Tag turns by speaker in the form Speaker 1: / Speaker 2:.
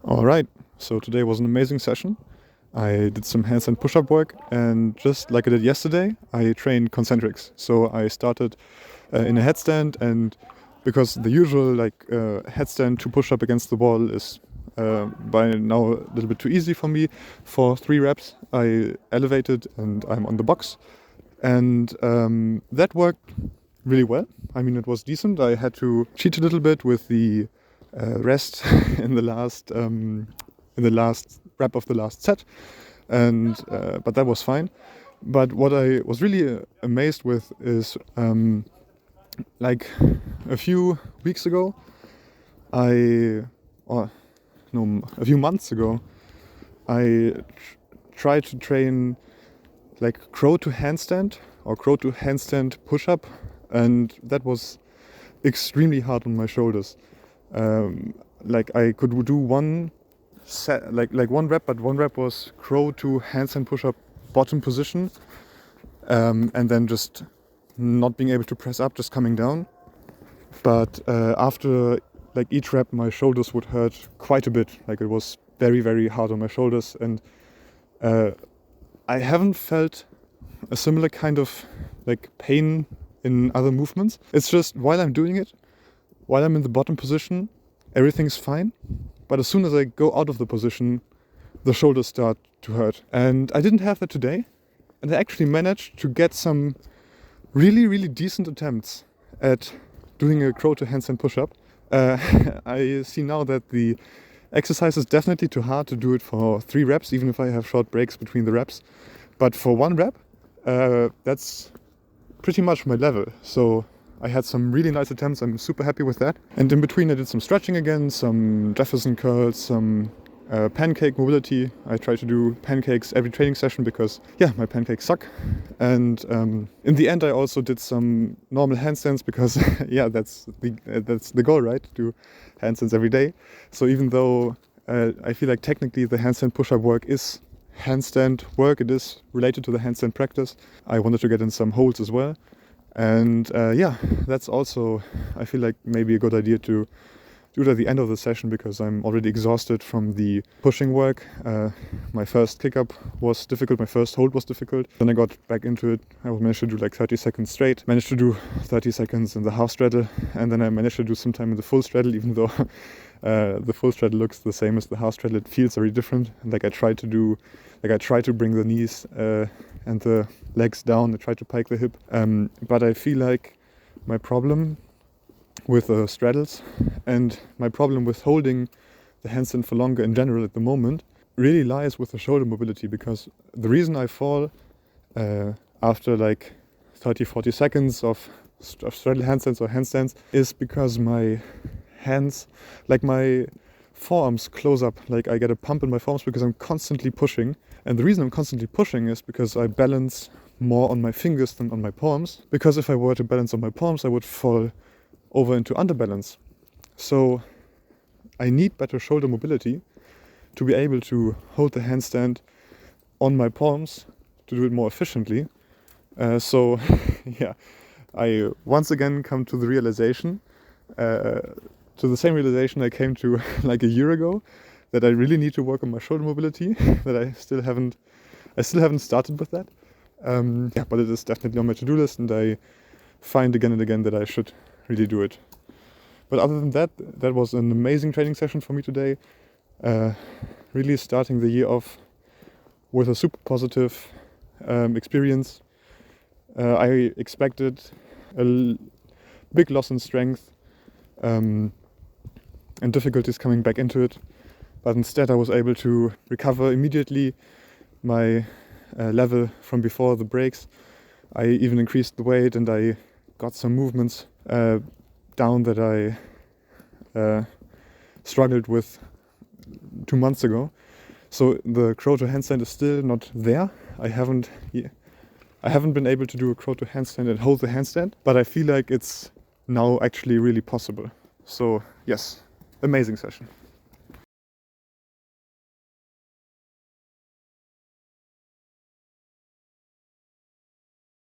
Speaker 1: All right, so today was an amazing session. I did some handstand push-up work, and just like I did yesterday, I trained concentrics. So I started in a headstand, and because the usual headstand to push up against the wall is by now a little bit too easy for me, for 3 reps I elevated and I'm on the box, and that worked really well. I mean, it was decent. I had to cheat a little bit with the rest in the last rep of the last set, and but that was fine. But what I was really amazed with is like a few weeks ago, a few months ago, I tried to train like crow to handstand or crow to handstand push-up, and that was extremely hard on my shoulders. Like I could do one set, like one rep, but one rep was crow to handstand push-up bottom position, and then just not being able to press up, just coming down. But after like each rep, my shoulders would hurt quite a bit. Like it was very, very hard on my shoulders, and I haven't felt a similar kind of like pain in other movements. It's just while I'm doing it, while I'm in the bottom position, everything's fine. But as soon as I go out of the position, the shoulders start to hurt. And I didn't have that today. And I actually managed to get some really, really decent attempts at doing a crow to handstand push-up. I see now that the exercise is definitely too hard to do it for 3 reps, even if I have short breaks between the reps. But for 1 rep, that's pretty much my level. So I had some really nice attempts. I'm super happy with that. And in between I did some stretching again, some Jefferson curls, some pancake mobility. I try to do pancakes every training session because, yeah, my pancakes suck. And in the end I also did some normal handstands because, yeah, that's the goal, right? To do handstands every day. So even though I feel like technically the handstand push-up work is handstand work, it is related to the handstand practice, I wanted to get in some holds as well. And yeah, that's also, I feel like maybe a good idea to do it at the end of the session because I'm already exhausted from the pushing work. My first kick-up was difficult, my first hold was difficult. Then I got back into it. I managed to do like 30 seconds straight, managed to do 30 seconds in the half straddle, and then I managed to do some time in the full straddle, even though the full straddle looks the same as the half straddle. It feels very different. Like I try to bring the knees and the legs down. I try to pike the hip, but I feel like my problem with straddles and my problem with holding the handstand for longer in general at the moment really lies with the shoulder mobility, because the reason I fall after like 30-40 seconds of straddle handstands or handstands is because my hands, like my forearms close up, like I get a pump in my forearms because I'm constantly pushing. And the reason I'm constantly pushing is because I balance more on my fingers than on my palms, because if I were to balance on my palms I would fall over into underbalance. So I need better shoulder mobility to be able to hold the handstand on my palms to do it more efficiently. So yeah, I once again come to the realization, to the same realization I came to like a year ago, that I really need to work on my shoulder mobility. That I still haven't started with that. Yeah, but it is definitely on my to-do list, and I find again and again that I should really do it. But other than that, that was an amazing training session for me today. Really starting the year off with a super positive experience. I expected a big loss in strength and difficulties coming back into it, but instead I was able to recover immediately my level from before the breaks. I even increased the weight, and I got some movements down that I struggled with 2 months ago. So the crow to handstand is still not there. I haven't been able to do a crow to handstand and hold the handstand, but I feel like it's now actually really possible. So yes, amazing session.